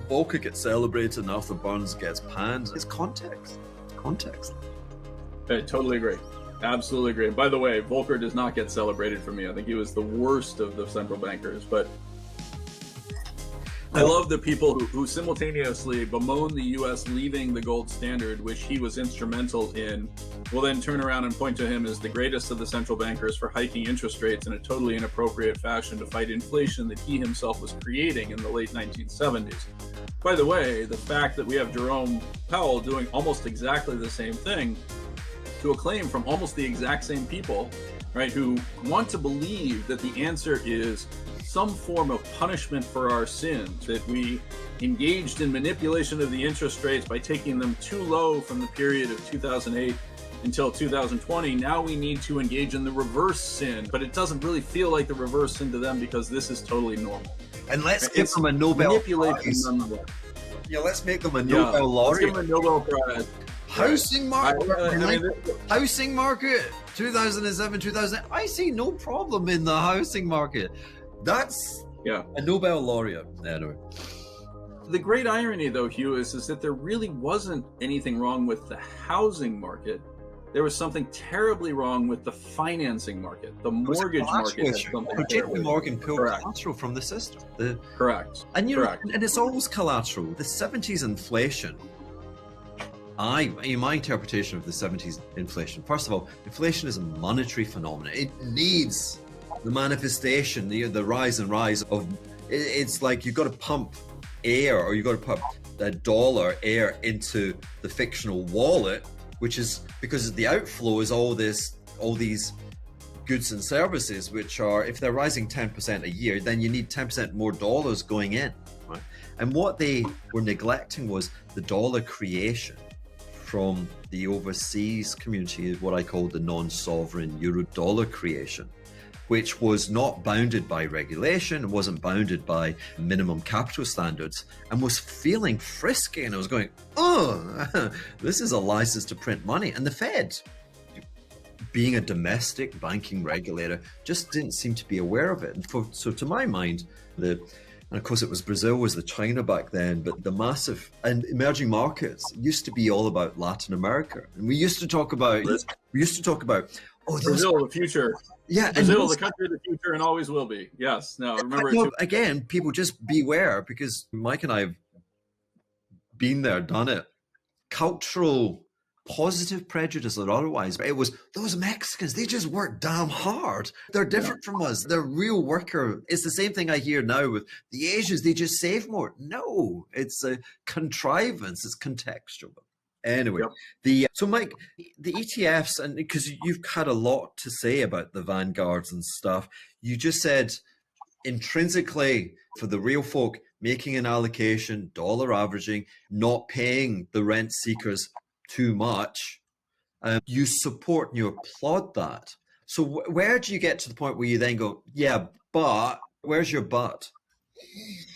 Volcker gets celebrated and Arthur Burns gets panned. It's context. Context. I totally agree. Absolutely agree. By the way, Volcker does not get celebrated for me. I think he was the worst of the central bankers, but I love the people who simultaneously bemoan the U.S. leaving the gold standard, which he was instrumental in, will then turn around and point to him as the greatest of the central bankers for hiking interest rates in a totally inappropriate fashion to fight inflation that he himself was creating in the late 1970s. By the way, the fact that we have Jerome Powell doing almost exactly the same thing to a claim from almost the exact same people, right, who want to believe that the answer is some form of punishment for our sins, that we engaged in manipulation of the interest rates by taking them too low from the period of 2008 until 2020. Now we need to engage in the reverse sin, but it doesn't really feel like the reverse sin to them because this is totally normal. And let's give them a Nobel Prize. Yeah, let's make them a Nobel laureate. Let's give them a Nobel Prize. Housing market, housing market, 2007, 2000. I see no problem in the housing market. That's a Nobel laureate. Anyway. The great irony, though, Hugh, is that there really wasn't anything wrong with the housing market. There was something terribly wrong with the financing market. The mortgage market had something JP Morgan pulled collateral from the system. Correct. And and it's always collateral. The 70s inflation. In my interpretation of the 70s inflation, first of all, inflation is a monetary phenomenon. It needs the manifestation, the rise and rise of. It's like you've got to pump air, or you've got to pump dollar air into the fictional wallet, which is because the outflow is all these goods and services, which are, if they're rising 10% a year, then you need 10% more dollars going in, right? And what they were neglecting was the dollar creation from the overseas community, what I call the non-sovereign euro dollar creation, which was not bounded by regulation and wasn't bounded by minimum capital standards, and was feeling frisky. And I was going, oh, this is a license to print money. And the Fed, being a domestic banking regulator, just didn't seem to be aware of it. And so to my mind, and of course it was Brazil was the China back then, but the massive and emerging markets used to be all about Latin America. And we used to talk about, Brazil, the future. Yeah, Brazil, the country of the future, and always will be. Yes. No, remember. Again, people just beware, because Mike and I have been there, done it. Cultural, positive prejudice or otherwise. It was those Mexicans, they just work damn hard. They're different from us. They're real worker. It's the same thing I hear now with the Asians. They just save more. No, it's a contrivance. It's contextual. Anyway, so Mike, the ETFs, and because you've had a lot to say about the vanguards and stuff, you just said intrinsically for the real folk, making an allocation, dollar averaging, not paying the rent seekers too much, you support and you applaud that. So where do you get to the point where you then go, yeah, but where's your but?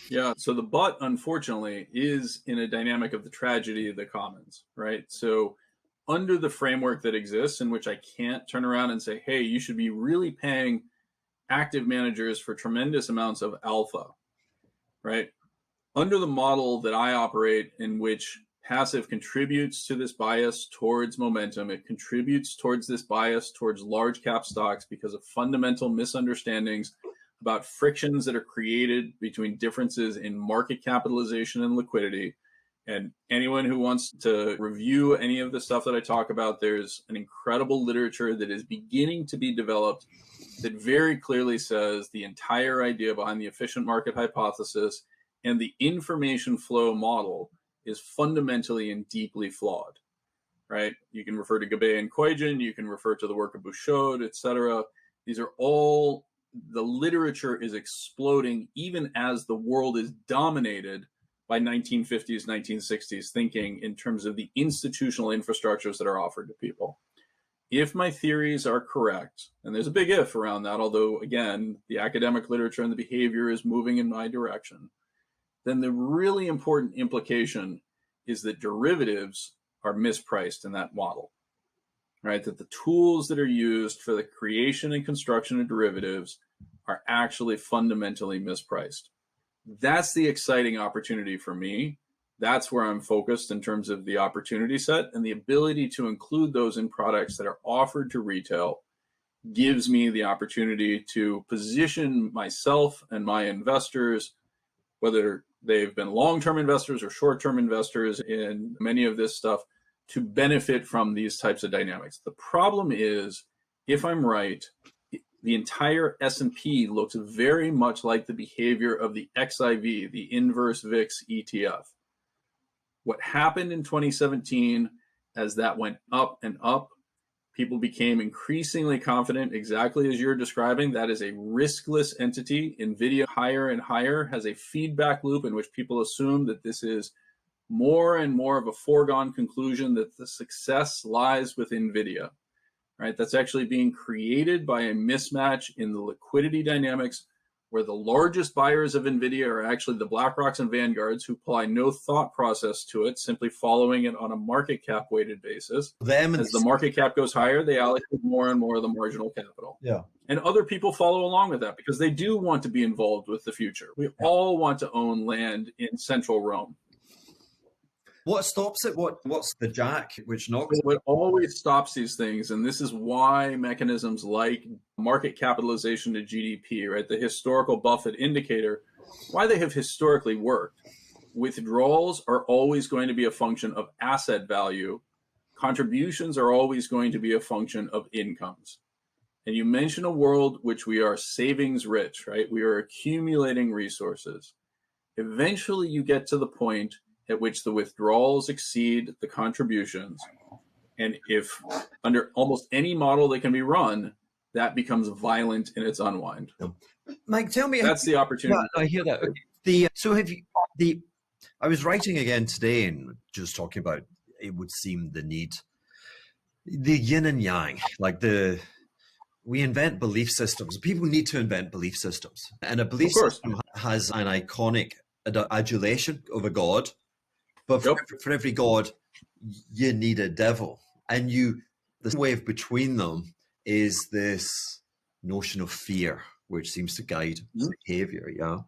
Yeah, so the but, unfortunately, is in a dynamic of the tragedy of the commons, right? So under the framework that exists, in which I can't turn around and say, hey, you should be really paying active managers for tremendous amounts of alpha, right? Under the model that I operate, in which passive contributes to this bias towards momentum, it contributes towards this bias towards large cap stocks because of fundamental misunderstandings about frictions that are created between differences in market capitalization and liquidity. And anyone who wants to review any of the stuff that I talk about, there's an incredible literature that is beginning to be developed that very clearly says the entire idea behind the efficient market hypothesis and the information flow model is fundamentally and deeply flawed, right? You can refer to Gabay and Koijin, you can refer to the work of Bouchard, etc. These are all, the literature is exploding even as the world is dominated by 1950s, 1960s thinking in terms of the institutional infrastructures that are offered to people. If my theories are correct, and there's a big if around that, although again, the academic literature and the behavior is moving in my direction, then the really important implication is that derivatives are mispriced in that model, right? That the tools that are used for the creation and construction of derivatives are actually fundamentally mispriced. That's the exciting opportunity for me. That's where I'm focused in terms of the opportunity set, and the ability to include those in products that are offered to retail gives me the opportunity to position myself and my investors, whether they've been long-term investors or short-term investors in many of this stuff, to benefit from these types of dynamics. The problem is, if I'm right, the entire S&P looks very much like the behavior of the XIV, the inverse VIX ETF. What happened in 2017, as that went up and up, people became increasingly confident, exactly as you're describing. That is a riskless entity. NVIDIA higher and higher has a feedback loop in which people assume that this is more and more of a foregone conclusion that the success lies with NVIDIA. Right? That's actually being created by a mismatch in the liquidity dynamics, where the largest buyers of NVIDIA are actually the BlackRocks and Vanguards, who apply no thought process to it, simply following it on a market cap weighted basis. As the market cap goes higher, they allocate more and more of the marginal capital. Yeah. And other people follow along with that because they do want to be involved with the future. We all want to own land in central Rome. What stops it? What's the jack which knocks it? What always stops these things, and this is why mechanisms like market capitalization to GDP, right, the historical Buffett indicator, why they have historically worked. Withdrawals are always going to be a function of asset value. Contributions are always going to be a function of incomes. And you mention a world which we are savings rich, right? We are accumulating resources. Eventually you get to the point at which the withdrawals exceed the contributions. And if under almost any model that can be run, that becomes violent in its unwind. Mike, tell me. That's the opportunity. I hear that. I was writing again today and just talking about, it would seem the yin and yang, we invent belief systems. People need to invent belief systems. And a belief system has an iconic adulation of a god. But for every god, you need a devil. And the wave between them is this notion of fear, which seems to guide behavior. Yeah.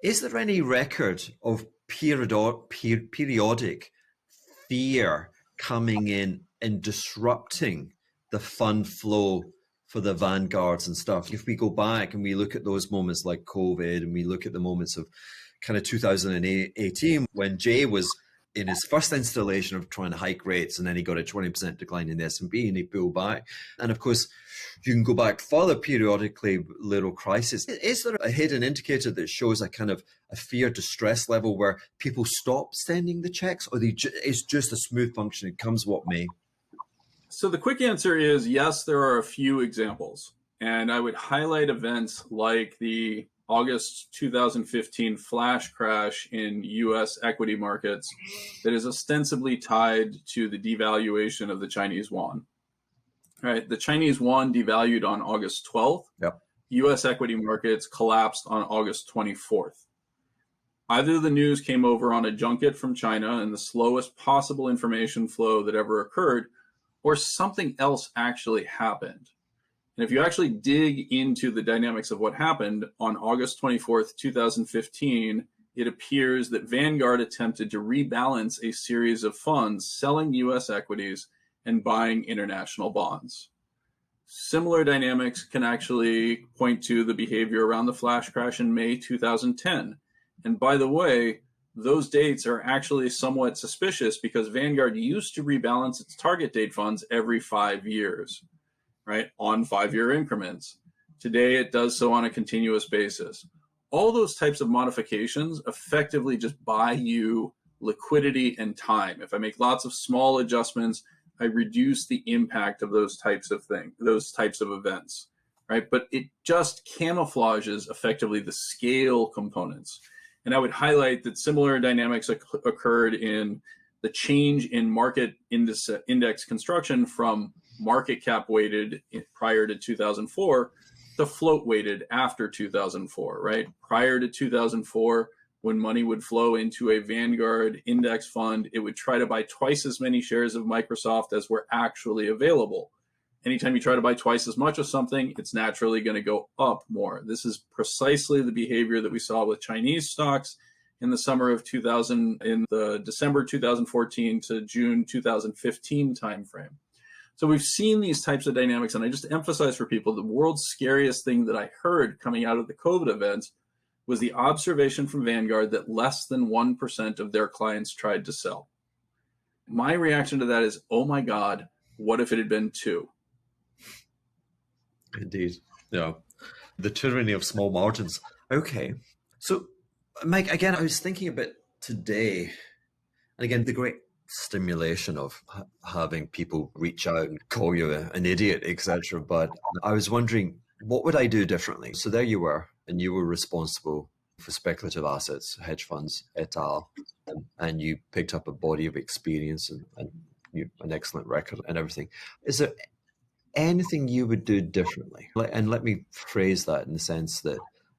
Is there any record of periodic fear coming in and disrupting the fund flow for the vanguards and stuff? If we go back and we look at those moments like COVID, and we look at the moments of kind of 2018 when Jay was in his first installation of trying to hike rates, and then he got a 20% decline in the S&P and he pulled back. And of course, you can go back further periodically, little crisis. Is there a hidden indicator that shows a kind of a fear distress level where people stop sending the checks, or it's just a smooth function, it comes what may? So the quick answer is yes, there are a few examples. And I would highlight events like the August 2015 flash crash in U.S. equity markets that is ostensibly tied to the devaluation of the Chinese yuan. Right, the Chinese yuan devalued on August 12th. Yep. U.S. equity markets collapsed on August 24th. Either the news came over on a junket from China and the slowest possible information flow that ever occurred, or something else actually happened. And if you actually dig into the dynamics of what happened on August 24th, 2015, it appears that Vanguard attempted to rebalance a series of funds selling U.S. equities and buying international bonds. Similar dynamics can actually point to the behavior around the flash crash in May 2010. And by the way, those dates are actually somewhat suspicious because Vanguard used to rebalance its target date funds every 5 years. Right, on 5-year increments. Today, it does so on a continuous basis. All those types of modifications effectively just buy you liquidity and time. If I make lots of small adjustments, I reduce the impact of those types of things, those types of events, right? But it just camouflages effectively the scale components. And I would highlight that similar dynamics occurred in the change in market index construction from market cap weighted prior to 2004 to float weighted after 2004, right? Prior to 2004, when money would flow into a Vanguard index fund, it would try to buy twice as many shares of Microsoft as were actually available. anytime you try to buy twice as much of something, it's naturally going to go up more. This is precisely the behavior that we saw with Chinese stocks in the summer of 2000, in the December 2014 to June 2015 timeframe. So we've seen these types of dynamics, and I just emphasize for people, the world's scariest thing that I heard coming out of the COVID events was the observation from Vanguard that less than 1% of their clients tried to sell. My reaction to that is, oh my God, what if it had been 2? Indeed. Yeah. The tyranny of small margins. Okay. So, Mike, again, I was thinking a bit today, and again, the great stimulation of having people reach out and call you an idiot, etc. But I was wondering, what would I do differently? So there you were, and you were responsible for speculative assets, hedge funds, et al. And you picked up a body of experience and an excellent record and everything. Is there anything you would do differently? And let me phrase that in the sense that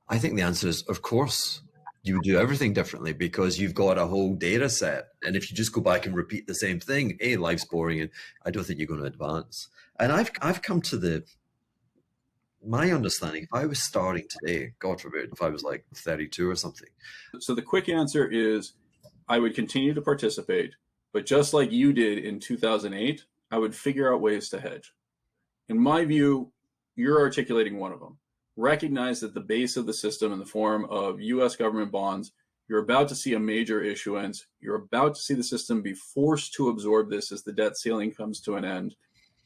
I think the answer is, of course, you would do everything differently because you've got a whole data set. And if you just go back and repeat the same thing, life's boring, and I don't think you're going to advance. And I've come to my understanding, if I was starting today, God forbid, if I was like 32 or something. So the quick answer is I would continue to participate, but just like you did in 2008, I would figure out ways to hedge. In my view, you're articulating one of them. Recognize that the base of the system in the form of US government bonds, you're about to see a major issuance. You're about to see the system be forced to absorb this as the debt ceiling comes to an end.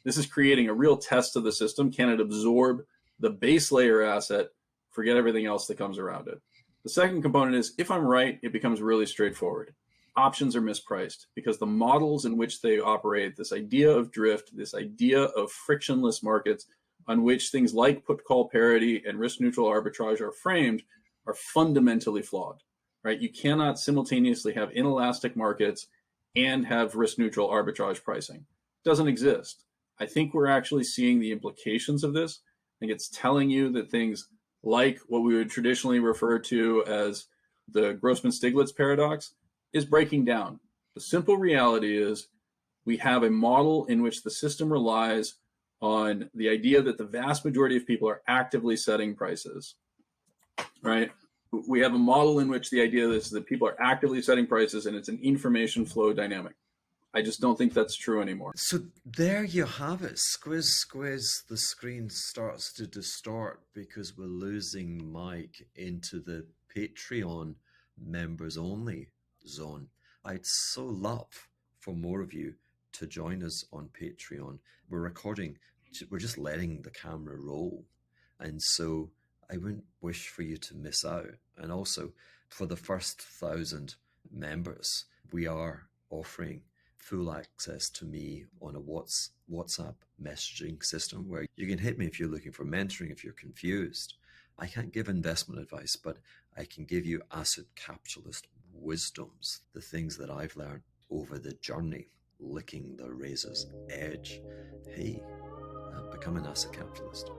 This is creating a real test of the system. Can it absorb the base layer asset? Forget everything else that comes around it. The second component is, if I'm right, it becomes really straightforward. Options are mispriced because the models in which they operate, this idea of drift, this idea of frictionless markets on which things like put-call parity and risk-neutral arbitrage are framed, are fundamentally flawed, right? You cannot simultaneously have inelastic markets and have risk-neutral arbitrage pricing. It doesn't exist. I think we're actually seeing the implications of this. I think it's telling you that things like what we would traditionally refer to as the Grossman-Stiglitz paradox is breaking down. The simple reality is we have a model in which the system relies on the idea that the vast majority of people are actively setting prices, right? We have a model in which the idea is that people are actively setting prices and it's an information flow dynamic. I just don't think that's true anymore. So there you have it. Squiz, the screen starts to distort because we're losing Mike into the Patreon members only zone. I'd so love for more of you to join us on Patreon. We're recording, we're just letting the camera roll. And so I wouldn't wish for you to miss out. And also for the first 1,000 members, we are offering full access to me on a WhatsApp messaging system where you can hit me if you're looking for mentoring, if you're confused. I can't give investment advice, but I can give you asset capitalist wisdoms, the things that I've learned over the journey, licking the razor's edge. Hey, become an asset capitalist.